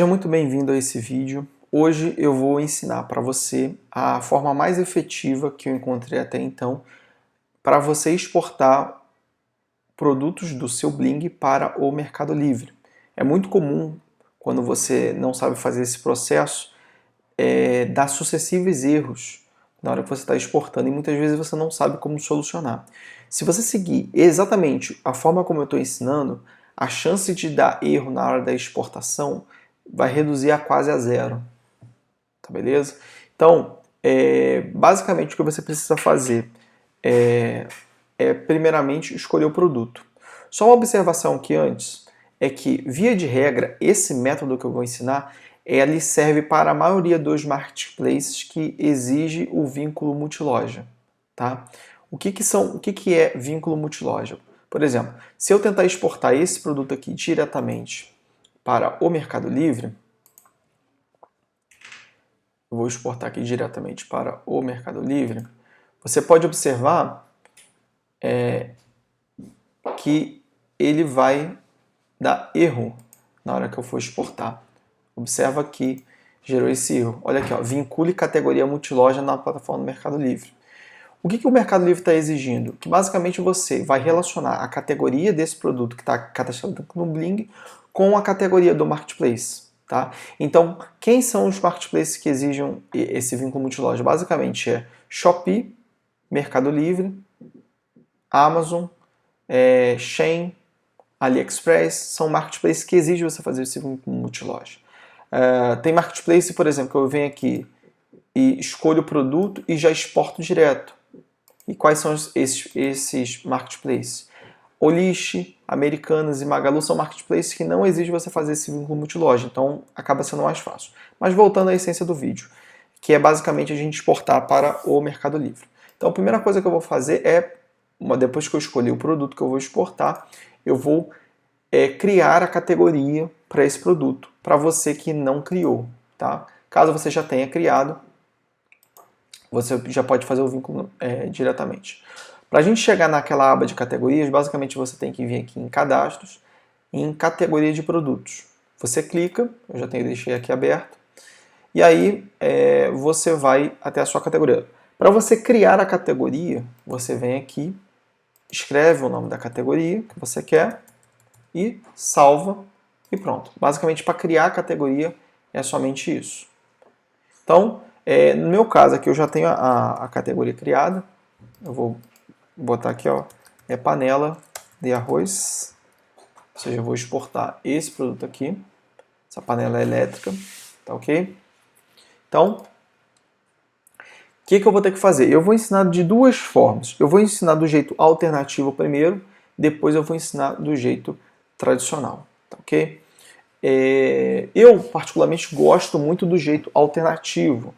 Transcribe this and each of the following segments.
Seja muito bem-vindo a esse vídeo. Hoje eu vou ensinar para você a forma mais efetiva que eu encontrei até então para você exportar produtos do seu Bling para o Mercado Livre. É muito comum, quando você não sabe fazer esse processo, dar sucessivos erros na hora que você está exportando e muitas vezes você não sabe como solucionar. Se você seguir exatamente a forma como eu estou ensinando, a chance de dar erro na hora da exportação vai reduzir a quase a zero, tá beleza? Então, basicamente o que você precisa fazer é primeiramente escolher o produto. Só uma observação aqui antes, é que via de regra, esse método que eu vou ensinar, ele serve para a maioria dos marketplaces que exige o vínculo multiloja, tá? O que é vínculo multiloja? Por exemplo, se eu tentar exportar esse produto aqui diretamente para o Mercado Livre, eu vou exportar aqui diretamente para o Mercado Livre, você pode observar que ele vai dar erro na hora que eu for exportar. Observa que gerou esse erro. Olha aqui, ó, vincule categoria multiloja na plataforma do Mercado Livre. O que o Mercado Livre está exigindo? Que basicamente você vai relacionar a categoria desse produto que está cadastrado no Bling com a categoria do Marketplace. Tá? Então, quem são os marketplaces que exigem esse vínculo multiloja? Basicamente é Shopee, Mercado Livre, Amazon, Shein, AliExpress, são marketplaces que exigem você fazer esse vínculo multiloja. Tem marketplace, por exemplo, que eu venho aqui e escolho o produto e já exporto direto. E quais são esses marketplaces? Olish, Americanas e Magalu são marketplaces que não exigem você fazer esse vínculo multiloja, então acaba sendo mais fácil. Mas voltando à essência do vídeo, que é basicamente a gente exportar para o Mercado Livre. Então a primeira coisa que eu vou fazer é, depois que eu escolher o produto que eu vou exportar, eu vou criar a categoria para esse produto, para você que não criou. Tá? Caso você já tenha criado, você já pode fazer o vínculo diretamente. Para a gente chegar naquela aba de categorias, basicamente você tem que vir aqui em cadastros, em categoria de produtos. Você clica, eu já deixei aqui aberto, e aí você vai até a sua categoria. Para você criar a categoria, você vem aqui, escreve o nome da categoria que você quer e salva e pronto. Basicamente, para criar a categoria é somente isso. Então, no meu caso aqui eu já tenho a categoria criada. Eu vou botar aqui, ó, panela de arroz. Ou seja, eu vou exportar esse produto aqui, essa panela elétrica, tá ok? Então, o que eu vou ter que fazer? Eu vou ensinar de duas formas. Eu vou ensinar do jeito alternativo primeiro, depois eu vou ensinar do jeito tradicional, tá ok? Eu, particularmente, gosto muito do jeito alternativo.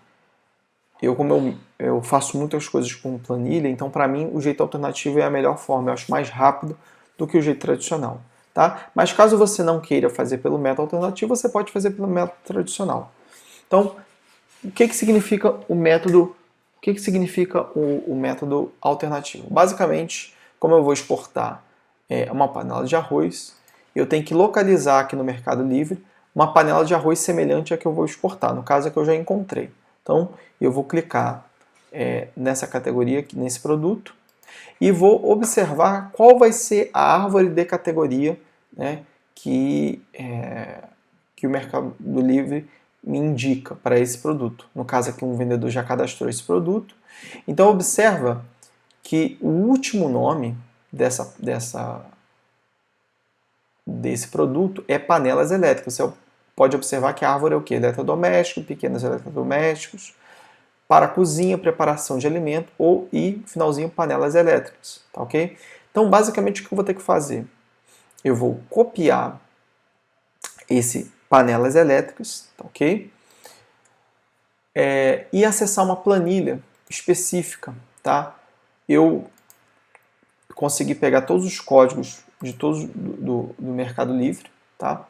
Como eu faço muitas coisas com planilha, então para mim o jeito alternativo é a melhor forma, eu acho mais rápido do que o jeito tradicional. Tá? Mas caso você não queira fazer pelo método alternativo, você pode fazer pelo método tradicional. Então, o que significa o método? O que significa o método alternativo? Basicamente, como eu vou exportar uma panela de arroz, eu tenho que localizar aqui no Mercado Livre uma panela de arroz semelhante à que eu vou exportar, no caso é que eu já encontrei. Então, eu vou clicar nessa categoria, nesse produto, e vou observar qual vai ser a árvore de categoria, né, que o Mercado Livre me indica para esse produto. No caso aqui, um vendedor já cadastrou esse produto. Então, observa que o último nome desse produto é panelas elétricas. Você pode observar que a árvore é o quê? Eletrodoméstico, pequenos eletrodomésticos, para cozinha, preparação de alimento e, finalzinho, panelas elétricas. Tá ok? Então, basicamente, o que eu vou ter que fazer? Eu vou copiar esse panelas elétricas, tá ok? E acessar uma planilha específica, tá? Eu consegui pegar todos os códigos de todos do Mercado Livre, tá?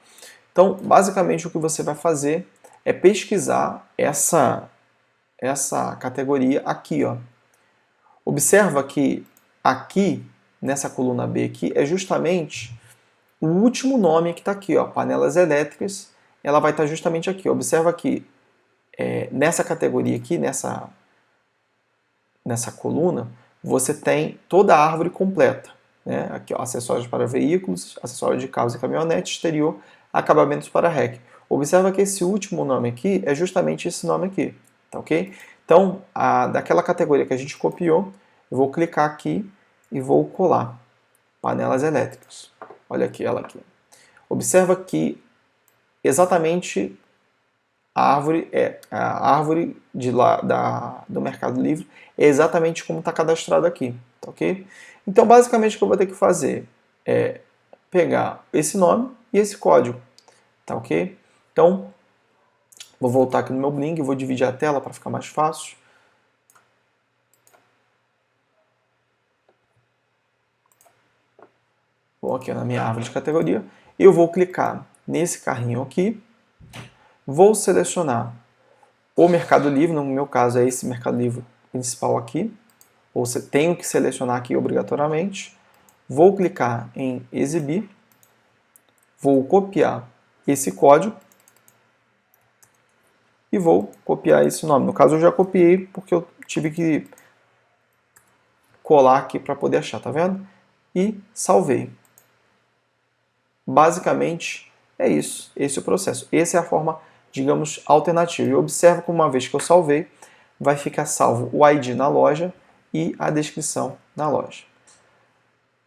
Então, basicamente, o que você vai fazer é pesquisar essa categoria aqui, ó. Observa que aqui, nessa coluna B aqui, é justamente o último nome que está aqui, ó, panelas elétricas, ela vai estar justamente aqui. Observa que nessa categoria aqui, nessa coluna, você tem toda a árvore completa. Né? Aqui, ó, acessórios para veículos, acessórios de carros e caminhonetes, exterior, acabamentos para REC. Observa que esse último nome aqui é justamente esse nome aqui. Tá, ok? Então, daquela categoria que a gente copiou, eu vou clicar aqui e vou colar. Panelas elétricas. Olha aqui, ela aqui. Observa que exatamente a árvore do Mercado Livre é exatamente como está cadastrado aqui, tá, ok? Então, basicamente, o que eu vou ter que fazer é pegar esse nome e esse código, tá, ok? Então, vou voltar aqui no meu Bling, vou dividir a tela para ficar mais fácil. Vou aqui na minha árvore de categoria, eu vou clicar nesse carrinho aqui, vou selecionar o Mercado Livre, no meu caso é esse Mercado Livre principal aqui, ou você tem que selecionar aqui obrigatoriamente, vou clicar em exibir, vou copiar esse código e vou copiar esse nome. No caso eu já copiei porque eu tive que colar aqui para poder achar, tá vendo? E salvei. Basicamente é isso, esse é o processo. Essa é a forma, digamos, alternativa. E observa que uma vez que eu salvei, vai ficar salvo o ID na loja e a descrição na loja.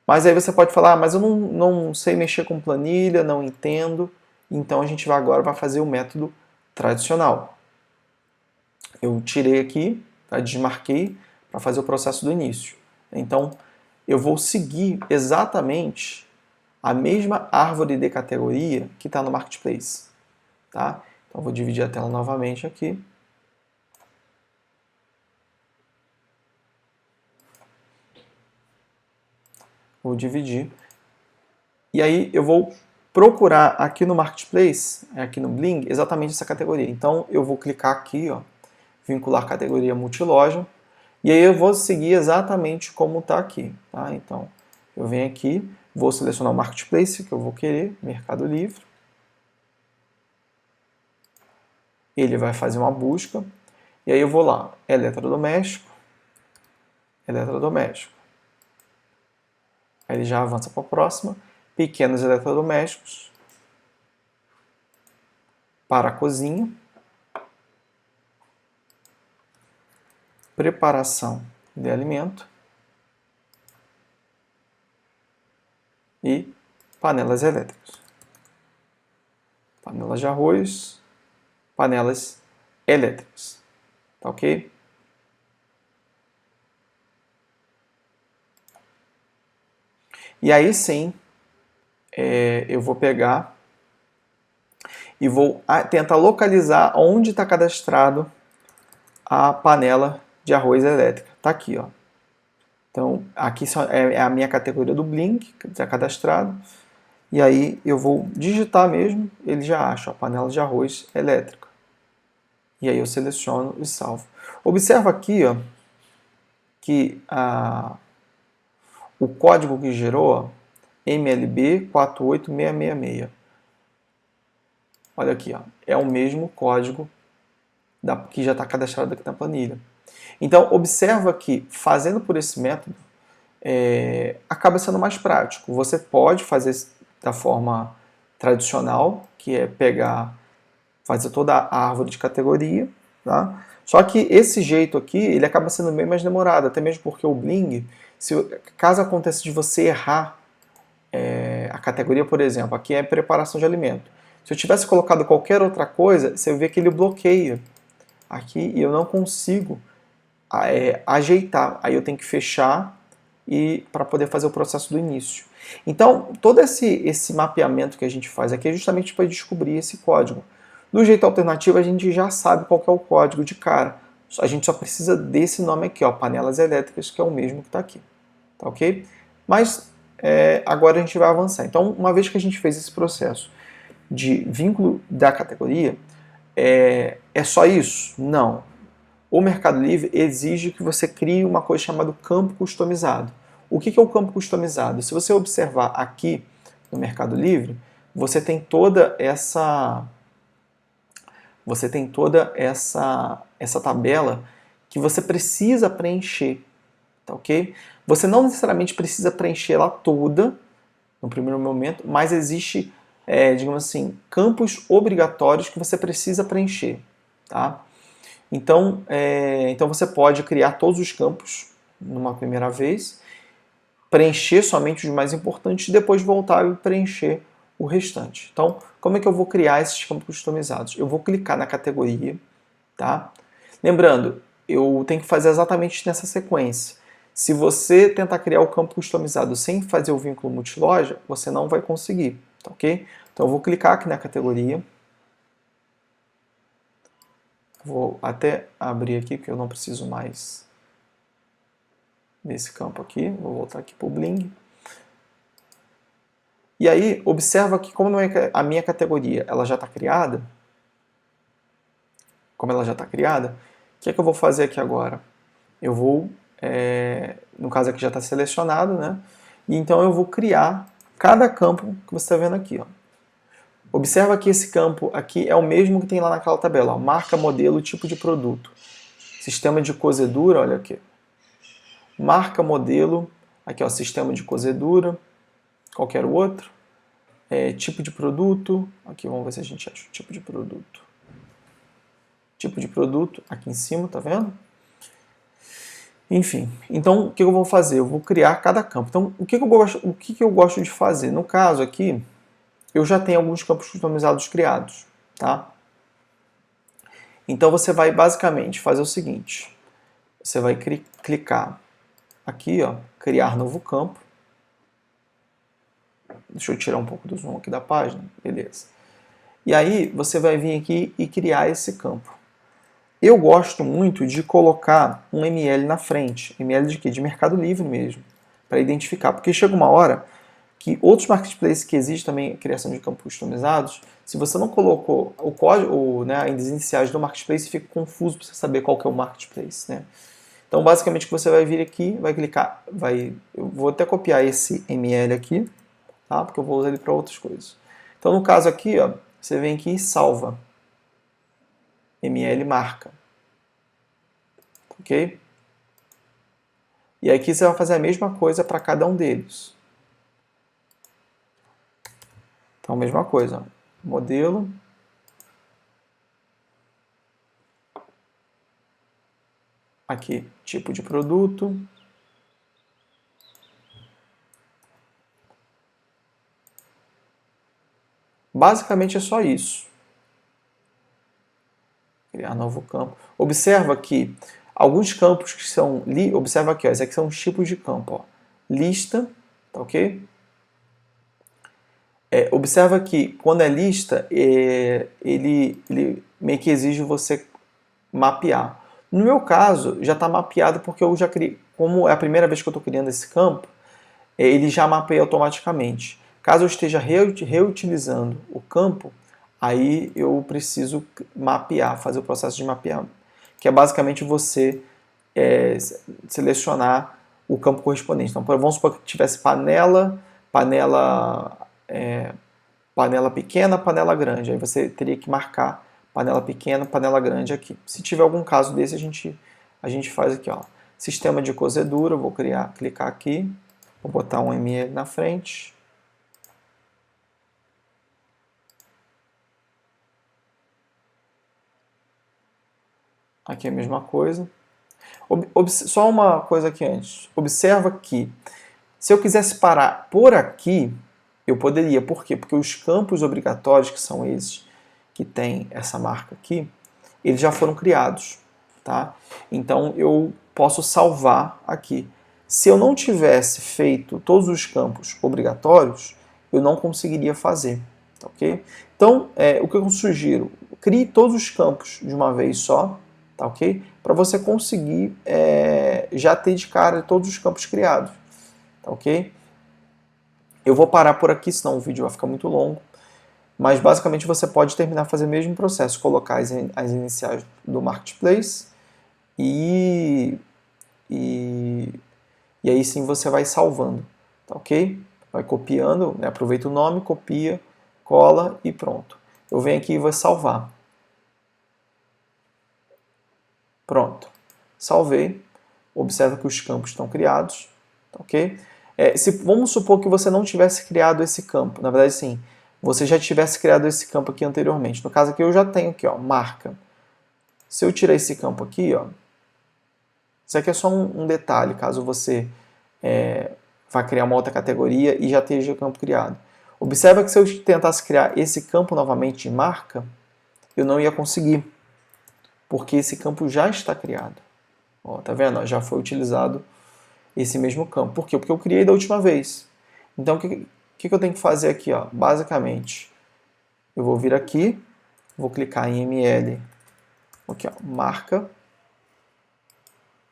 Mas aí você pode falar, mas eu não sei mexer com planilha, não entendo. Então a gente agora vai fazer o método tradicional. Eu tirei aqui, desmarquei para fazer o processo do início. Então eu vou seguir exatamente a mesma árvore de categoria que está no Marketplace. Tá? Então vou dividir a tela novamente aqui. Vou dividir. E aí eu vou procurar aqui no Marketplace, aqui no Bling, exatamente essa categoria. Então eu vou clicar aqui, ó, vincular categoria multiloja, e aí eu vou seguir exatamente como está aqui. Tá? Então eu venho aqui, vou selecionar o Marketplace que eu vou querer, Mercado Livre. Ele vai fazer uma busca, e aí eu vou lá, eletrodoméstico, eletrodoméstico. Aí ele já avança para a próxima, pequenos eletrodomésticos, para a cozinha, preparação de alimento e panelas elétricas. Panelas de arroz, panelas elétricas. Tá ok? E aí sim, eu vou pegar e vou tentar localizar onde está cadastrado a panela de arroz elétrica. Está aqui, ó. Então, aqui é a minha categoria do Bling, que está cadastrado. E aí eu vou digitar mesmo, ele já acha a panela de arroz elétrica. E aí eu seleciono e salvo. Observa aqui, ó, que o código que gerou, MLB 48666. Olha aqui, ó, é o mesmo código que já está cadastrado aqui na planilha. Então, observa que fazendo por esse método, acaba sendo mais prático. Você pode fazer da forma tradicional, que é fazer toda a árvore de categoria, tá? Só que esse jeito aqui, ele acaba sendo bem mais demorado, até mesmo porque o Bling, caso aconteça de você errar a categoria, por exemplo, aqui é preparação de alimento. Se eu tivesse colocado qualquer outra coisa, você vê que ele bloqueia aqui e eu não consigo ajeitar. Aí eu tenho que fechar para poder fazer o processo do início. Então, todo esse mapeamento que a gente faz aqui é justamente para descobrir esse código. Do jeito alternativo, a gente já sabe qual que é o código de cara. A gente só precisa desse nome aqui, ó, panelas elétricas, que é o mesmo que está aqui. Tá ok? Mas agora a gente vai avançar. Então, uma vez que a gente fez esse processo de vínculo da categoria, é só isso? Não. O Mercado Livre exige que você crie uma coisa chamada campo customizado. O que é o campo customizado? Se você observar aqui no Mercado Livre, você tem toda essa você tem toda essa tabela que você precisa preencher, tá ok? Você não necessariamente precisa preencher ela toda no primeiro momento, mas existe, digamos assim, campos obrigatórios que você precisa preencher, tá? Então você pode criar todos os campos numa primeira vez, preencher somente os mais importantes e depois voltar e preencher o restante. Então, como é que eu vou criar esses campos customizados? Eu vou clicar na categoria, tá? Lembrando, eu tenho que fazer exatamente nessa sequência. Se você tentar criar o campo customizado sem fazer o vínculo multiloja, você não vai conseguir, tá ok? Então eu vou clicar aqui na categoria. Vou até abrir aqui, porque eu não preciso mais desse campo aqui. Vou voltar aqui para o Bling. E aí, observa que como a minha categoria ela já está criada, como ela já está criada, o que é que eu vou fazer aqui agora? Eu vou, no caso aqui já está selecionado, né? E então eu vou criar cada campo que você está vendo aqui, ó. Observa que esse campo aqui é o mesmo que tem lá naquela tabela, ó, marca, modelo, tipo de produto. Sistema de cozedura, olha aqui. Marca, modelo, aqui ó, sistema de cozedura, qualquer outro. Tipo de produto, aqui vamos ver se a gente acha o tipo de produto. Tipo de produto, aqui em cima, tá vendo? Enfim, então o que eu vou fazer? Eu vou criar cada campo. Então, o que eu gosto de fazer? No caso aqui, eu já tenho alguns campos customizados criados, tá? Então você vai basicamente fazer o seguinte, você vai clicar aqui, ó, criar novo campo. Deixa eu tirar um pouco do zoom aqui da página, beleza. E aí você vai vir aqui e criar esse campo. Eu gosto muito de colocar um ML na frente. ML de quê? De Mercado Livre mesmo, para identificar. Porque chega uma hora que outros marketplaces que existem também, a criação de campos customizados, se você não colocou o código, né, as iniciais do marketplace, fica confuso para você saber qual que é o marketplace, né? Então, basicamente, o que você vai vir aqui, vai clicar, eu vou até copiar esse ML aqui, tá? Porque eu vou usar ele para outras coisas. Então, no caso aqui, ó, você vem aqui e salva. ML marca. Ok? E aqui você vai fazer a mesma coisa para cada um deles. Então, mesma coisa. Modelo. Aqui, tipo de produto. Basicamente é só isso. Criar novo campo. Observa que alguns campos que são... Observa aqui, ó, esses aqui são os tipos de campo. Ó. Lista, tá ok? Observa que quando é lista, ele meio que exige você mapear. No meu caso, já está mapeado porque eu já criei, como é a primeira vez que eu estou criando esse campo, ele já mapeia automaticamente. Caso eu esteja reutilizando o campo, aí eu preciso mapear, fazer o processo de mapear, que é basicamente você selecionar o campo correspondente. Então, vamos supor que tivesse panela pequena, panela grande. Aí você teria que marcar panela pequena, panela grande aqui. Se tiver algum caso desse, a gente faz aqui, ó. Sistema de cozedura, eu vou clicar aqui, vou botar um ML na frente. Aqui é a mesma coisa. Só uma coisa aqui antes. Observa que se eu quisesse parar por aqui, eu poderia. Por quê? Porque os campos obrigatórios, que são esses que tem essa marca aqui, eles já foram criados, tá? Então eu posso salvar aqui. Se eu não tivesse feito todos os campos obrigatórios, eu não conseguiria fazer, tá ok? Então, o que eu sugiro? Crie todos os campos de uma vez só, tá ok? Para você conseguir já ter de cara todos os campos criados, tá ok? Eu vou parar por aqui, senão o vídeo vai ficar muito longo. Mas basicamente você pode terminar fazendo o mesmo processo, colocar as iniciais do marketplace e aí sim você vai salvando, tá ok? Vai copiando, né? Aproveita o nome, copia, cola e pronto. Eu venho aqui e vou salvar. Pronto. Salvei. Observa que os campos estão criados. Ok? Vamos supor que você não tivesse criado esse campo. Na verdade, sim. Você já tivesse criado esse campo aqui anteriormente. No caso aqui, eu já tenho aqui, ó, marca. Se eu tirar esse campo aqui, ó, isso aqui é só um detalhe, caso você vá criar uma outra categoria e já esteja o campo criado. Observa que se eu tentasse criar esse campo novamente em marca, eu não ia conseguir, porque esse campo já está criado. Ó, tá vendo? Ó, já foi utilizado esse mesmo campo. Por quê? Porque eu criei da última vez. Então, o que eu tenho que fazer aqui? Ó? Basicamente, eu vou vir aqui, vou clicar em ML, aqui, ó, marca,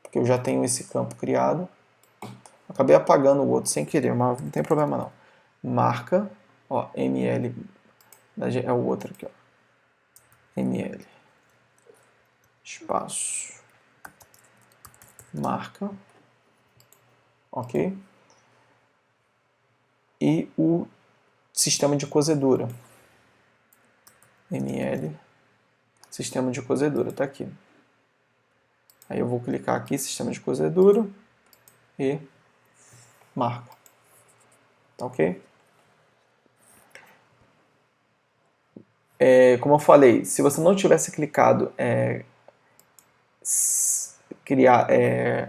porque eu já tenho esse campo criado. Acabei apagando o outro sem querer, mas não tem problema não. Marca, ó, ML, é o outro aqui, ó. ML, espaço, marca, ok? E o sistema de cozedura, ML, sistema de cozedura, tá aqui. Aí eu vou clicar aqui, sistema de cozedura, e marca, tá ok? Como eu falei, se você não tivesse clicado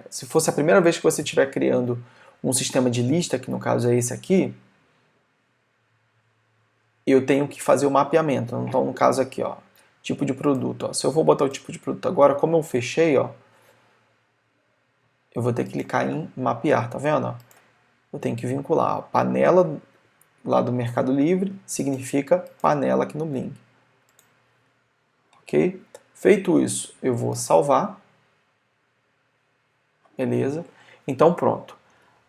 se fosse a primeira vez que você estiver criando um sistema de lista, que no caso é esse aqui, eu tenho que fazer o mapeamento. Então, no caso aqui, ó, tipo de produto. Ó, se eu vou botar o tipo de produto agora, como eu fechei, ó, eu vou ter que clicar em mapear, tá vendo? Ó? Eu tenho que vincular a panela lá do Mercado Livre, significa panela aqui no Bling. Ok? Feito isso, eu vou salvar. Beleza? Então pronto.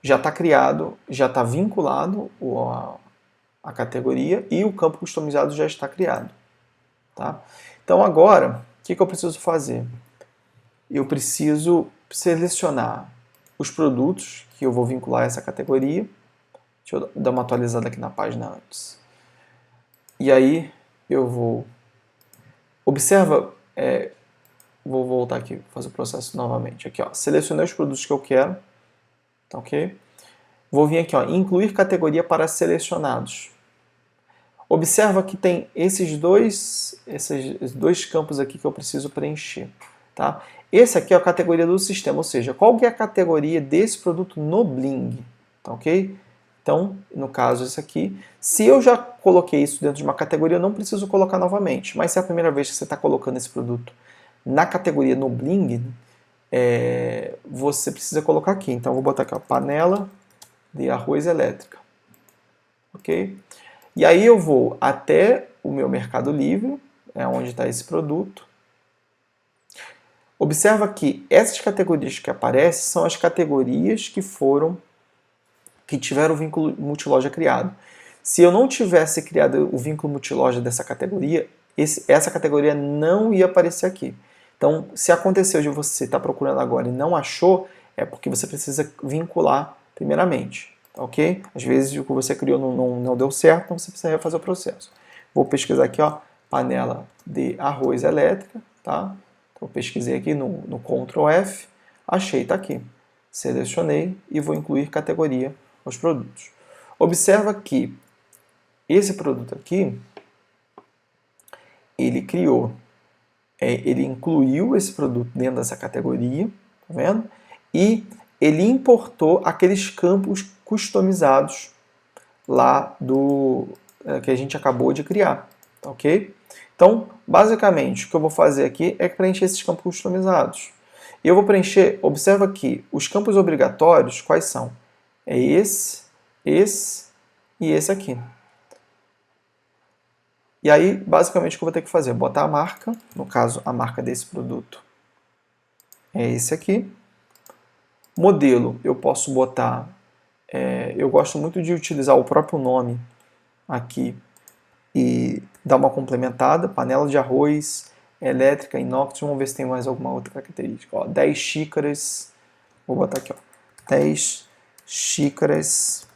Já está criado, já está vinculado a categoria e o campo customizado já está criado. Tá? Então agora, o que eu preciso fazer? Eu preciso selecionar os produtos que eu vou vincular a essa categoria. Deixa eu dar uma atualizada aqui na página antes. E aí eu vou... Observa... Vou voltar aqui, fazer o processo novamente. Aqui, ó, selecionei os produtos que eu quero. Tá ok? Vou vir aqui, ó, incluir categoria para selecionados. Observa que tem esses dois campos aqui que eu preciso preencher. Tá? Esse aqui é a categoria do sistema, ou seja, qual que é a categoria desse produto no Bling. Tá ok? Então, no caso, esse aqui. Se eu já coloquei isso dentro de uma categoria, eu não preciso colocar novamente. Mas se é a primeira vez que você está colocando esse produto na categoria no Bling, você precisa colocar aqui. Então, eu vou botar aqui, ó, panela de arroz elétrica. Ok? E aí eu vou até o meu Mercado Livre, onde está esse produto. Observa que essas categorias que aparecem são as categorias que tiveram o vínculo multiloja criado. Se eu não tivesse criado o vínculo multiloja dessa categoria, essa categoria não ia aparecer aqui. Então, se aconteceu de você estar procurando agora e não achou, é porque você precisa vincular primeiramente. Ok? Às vezes o que você criou não deu certo, então você precisa refazer o processo. Vou pesquisar aqui, ó, panela de arroz elétrica, tá? Então, pesquisei aqui no Ctrl F, achei, tá aqui. Selecionei e vou incluir categoria aos produtos. Observa que esse produto aqui, ele criou, ele incluiu esse produto dentro dessa categoria, tá vendo? E ele importou aqueles campos customizados lá que a gente acabou de criar, tá ok? Então, basicamente, o que eu vou fazer aqui é preencher esses campos customizados. E eu vou preencher, observa aqui, os campos obrigatórios, quais são? É esse e esse aqui. E aí, basicamente, o que eu vou ter que fazer? Botar a marca, no caso, a marca desse produto é esse aqui. Modelo, eu posso botar, eu gosto muito de utilizar o próprio nome aqui e dar uma complementada, panela de arroz elétrica inox, vamos ver se tem mais alguma outra característica. Ó, 10 xícaras, vou botar aqui, ó, 10 xícaras.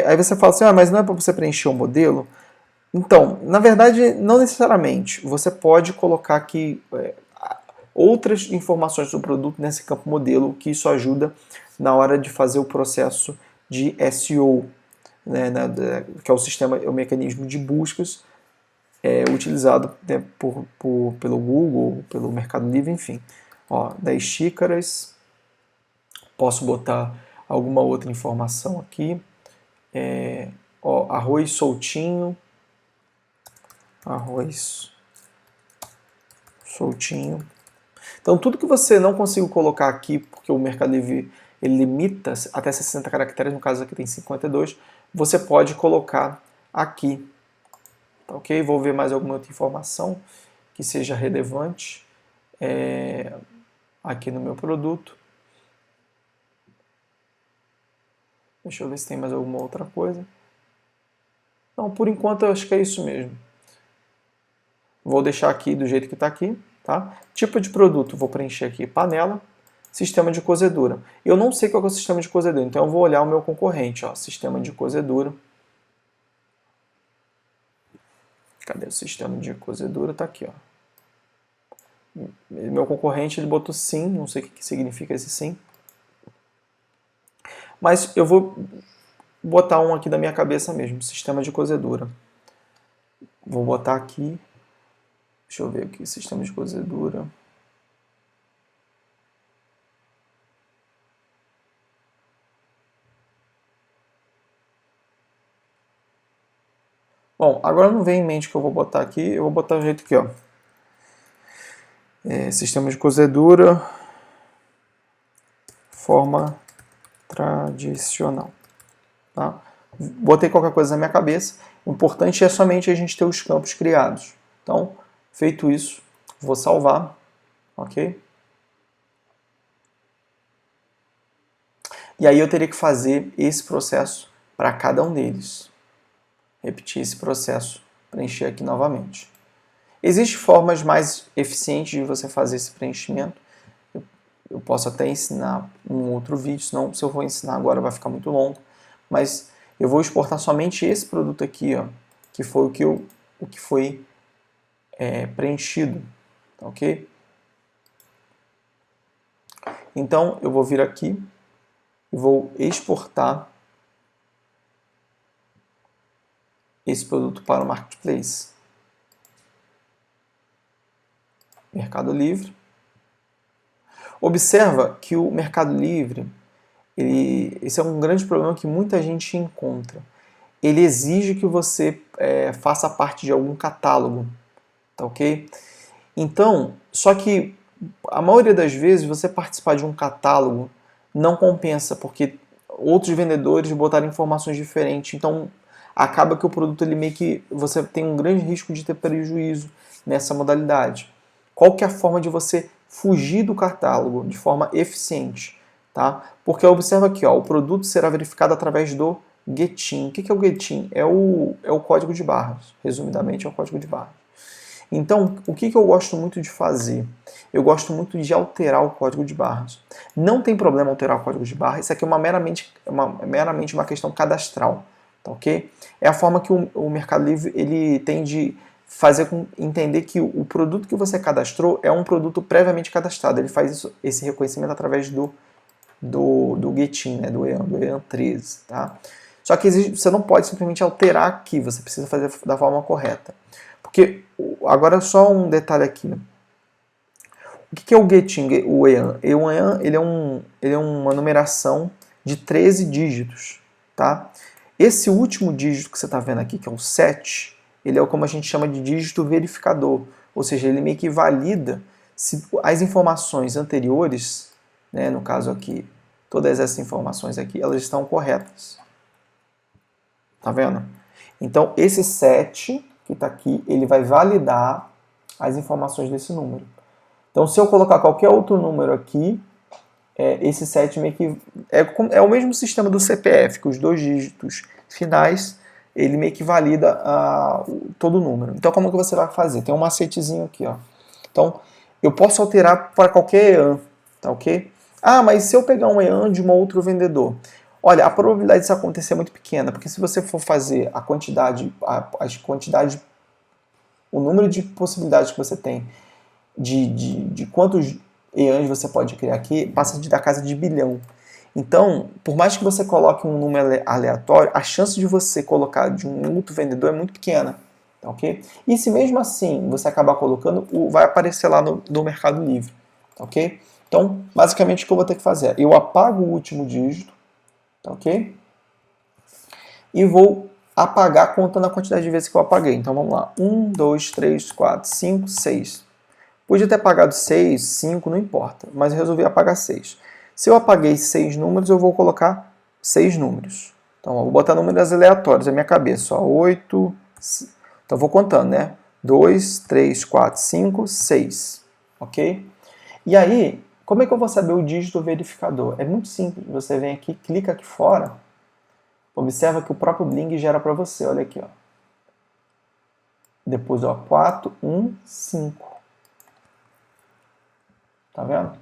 Aí você fala assim, mas não é para você preencher o modelo? Então, na verdade, não necessariamente. Você pode colocar aqui outras informações do produto nesse campo modelo, que isso ajuda na hora de fazer o processo de SEO, né, que é o mecanismo de buscas utilizado, né, pelo Google, pelo Mercado Livre, enfim. Ó, 10 xícaras, posso botar alguma outra informação aqui. Ó, arroz soltinho, arroz soltinho. Então, tudo que você não conseguiu colocar aqui, porque o Mercado Livre ele limita até 60 caracteres, no caso aqui tem 52, você pode colocar aqui. Tá, ok? Vou ver mais alguma outra informação que seja relevante aqui no meu produto. Deixa eu ver se tem mais alguma outra coisa. Não, por enquanto eu acho que é isso mesmo. Vou deixar aqui do jeito que está aqui. Tá? Tipo de produto, vou preencher aqui panela, sistema de cozedura. Eu não sei qual é o sistema de cozedura, então eu vou olhar o meu concorrente, ó, sistema de cozedura. Cadê o sistema de cozedura? Está aqui, ó. Meu concorrente ele botou sim, não sei o que significa esse sim. Mas eu vou botar um aqui da minha cabeça mesmo, sistema de cozedura. Vou botar aqui. Deixa eu ver aqui, sistema de cozedura. Bom, agora não vem em mente o que eu vou botar aqui, eu vou botar do jeito aqui, ó. Sistema de cozedura, forma tradicional. Tá? Botei qualquer coisa na minha cabeça, o importante é somente a gente ter os campos criados. Então, feito isso, vou salvar, ok? E aí eu teria que fazer esse processo para cada um deles. Repetir esse processo, preencher aqui novamente. Existem formas mais eficientes de você fazer esse preenchimento. Eu posso até ensinar um outro vídeo, senão se eu for ensinar agora vai ficar muito longo. Mas eu vou exportar somente esse produto aqui, ó, que foi o que foi preenchido, ok? Então eu vou vir aqui e vou exportar esse produto para o Marketplace. Mercado Livre. Observa que o Mercado Livre, esse é um grande problema que muita gente encontra. Ele exige que você faça parte de algum catálogo, tá ok? Então, só que a maioria das vezes você participar de um catálogo não compensa, porque outros vendedores botaram informações diferentes, então acaba que o produto ele meio que você tem um grande risco de ter prejuízo nessa modalidade. Qual que é a forma de você fugir do catálogo de forma eficiente? Tá? Porque observa aqui, ó, o produto será verificado através do Getin. O que é o Getin? É o código de barras. Resumidamente, é o código de barras. Então, o que eu gosto muito de fazer? Eu gosto muito de alterar o código de barras. Não tem problema alterar o código de barras, isso aqui é meramente uma questão cadastral. Tá, ok? É a forma que o Mercado Livre ele tem de entender que o produto que você cadastrou é um produto previamente cadastrado. Ele faz esse reconhecimento através do Getin, né, do EAN 13. Tá? Só que você não pode simplesmente alterar aqui, você precisa fazer da forma correta. Porque, agora só um detalhe aqui. O que é o Getin, o EAN? O EAN ele é uma numeração de 13 dígitos. Tá? Esse último dígito que você está vendo aqui, que é o 7, ele é como a gente chama de dígito verificador. Ou seja, ele meio que valida se as informações anteriores, né, no caso aqui, todas essas informações aqui, elas estão corretas. Tá vendo? Então, esse 7 que está aqui, ele vai validar as informações desse número. Então, se eu colocar qualquer outro número aqui, esse 7 meio que é o mesmo sistema do CPF, que os 2 dígitos finais, ele meio que valida todo o número. Então, como que você vai fazer? Tem um macetezinho aqui, ó. Então, eu posso alterar para qualquer EAN, tá ok? Ah, mas se eu pegar um EAN de um outro vendedor? Olha, a probabilidade disso acontecer é muito pequena, porque se você for fazer o número de possibilidades que você tem de quantos EANs você pode criar aqui passa da casa de bilhão. Então, por mais que você coloque um número aleatório, a chance de você colocar de um outro vendedor é muito pequena. Tá, ok? E se mesmo assim você acabar colocando, vai aparecer lá no Mercado Livre. Tá, ok? Então, basicamente o que eu vou ter que fazer? Eu apago o último dígito, tá, ok? E vou apagar contando a quantidade de vezes que eu apaguei. Então vamos lá. 1, 2, 3, 4, 5, 6. Podia ter apagado 6, 5, não importa. Mas eu resolvi apagar 6. Se eu apaguei 6 números, eu vou colocar 6 números. Então eu vou botar números aleatórios na minha cabeça. 8. Então eu vou contando, né? 2, 3, 4, 5, 6. Ok? E aí, como é que eu vou saber o dígito verificador? É muito simples. Você vem aqui, clica aqui fora. Observa que o próprio Bling gera para você. Olha aqui, ó. Depois, ó, 4, 1, 5. Tá vendo?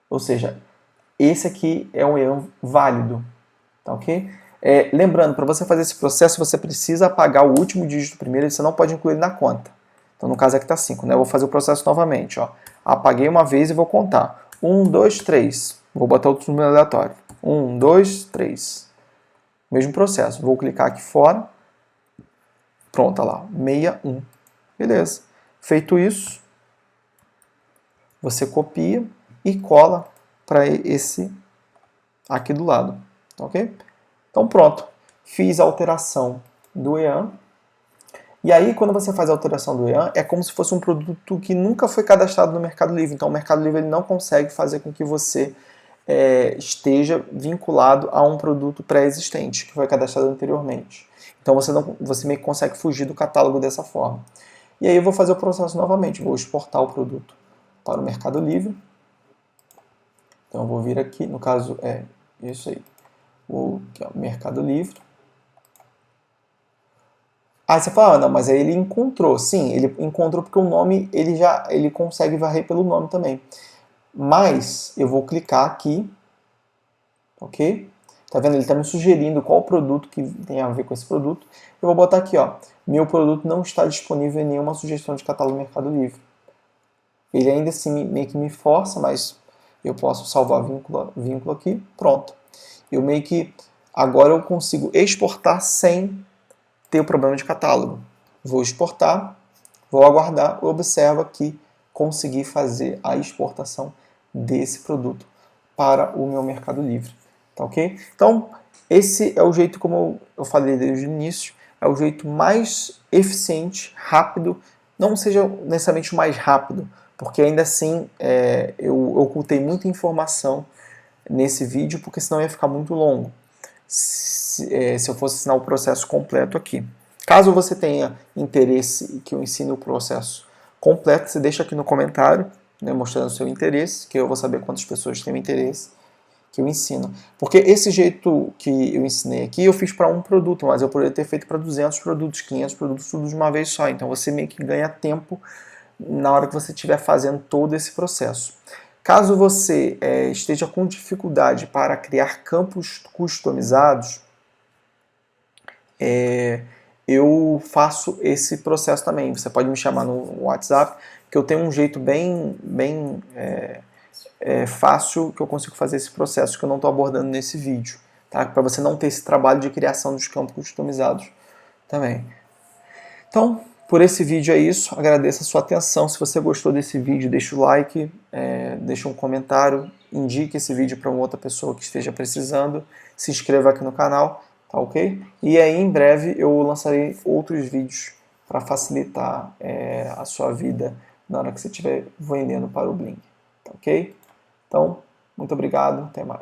Ou seja, esse aqui é um EAN válido. Tá, ok? Lembrando, para você fazer esse processo, você precisa apagar o último dígito primeiro, você não pode incluir ele na conta. Então, no caso aqui está 5, né? Eu vou fazer o processo novamente, ó. Apaguei uma vez e vou contar. 1, 2, 3. Vou botar outro número aleatório. 1, 2, 3. Mesmo processo. Vou clicar aqui fora. Pronto, olha lá. 61. Beleza. Feito isso, você copia e cola para esse aqui do lado. Ok? Então pronto. Fiz a alteração do EAN. E aí, quando você faz a alteração do EAN, é como se fosse um produto que nunca foi cadastrado no Mercado Livre. Então, o Mercado Livre ele não consegue fazer com que você esteja vinculado a um produto pré-existente, que foi cadastrado anteriormente. Então, você meio que consegue fugir do catálogo dessa forma. E aí, eu vou fazer o processo novamente. Vou exportar o produto para o Mercado Livre. Então, eu vou vir aqui. No caso, é isso aí. O Mercado Livre. Aí você fala, não, mas aí ele encontrou. Sim, ele encontrou porque o nome, ele consegue varrer pelo nome também. Mas eu vou clicar aqui, ok? Tá vendo? Ele está me sugerindo qual produto que tem a ver com esse produto. Eu vou botar aqui, ó, meu produto não está disponível em nenhuma sugestão de catálogo no Mercado Livre. Ele ainda assim meio que me força, mas eu posso salvar vínculo aqui, pronto. Eu meio que, agora eu consigo exportar sem ter o problema de catálogo. Vou exportar, vou aguardar, observa que consegui fazer a exportação desse produto para o meu Mercado Livre. Tá, ok? Então, esse é o jeito, como eu falei desde o início, é o jeito mais eficiente, rápido, não seja necessariamente o mais rápido, porque ainda assim eu ocultei muita informação nesse vídeo, porque senão ia ficar muito longo. Se eu fosse ensinar o processo completo aqui. Caso você tenha interesse que eu ensine o processo completo, você deixa aqui no comentário, né, mostrando o seu interesse, que eu vou saber quantas pessoas têm interesse que eu ensino. Porque esse jeito que eu ensinei aqui, eu fiz para um produto, mas eu poderia ter feito para 200 produtos, 500 produtos, tudo de uma vez só. Então você meio que ganha tempo na hora que você estiver fazendo todo esse processo. Caso você esteja com dificuldade para criar campos customizados, eu faço esse processo também. Você pode me chamar no WhatsApp, que eu tenho um jeito bem fácil que eu consigo fazer esse processo que eu não estou abordando nesse vídeo, tá? Para você não ter esse trabalho de criação dos campos customizados também. Então, por esse vídeo é isso. Agradeço a sua atenção. Se você gostou desse vídeo, deixa o like, deixa um comentário, indique esse vídeo para uma outra pessoa que esteja precisando. Se inscreva aqui no canal, tá ok? E aí, em breve, eu lançarei outros vídeos para facilitar a sua vida na hora que você estiver vendendo para o Bling, tá ok? Então, muito obrigado, até mais.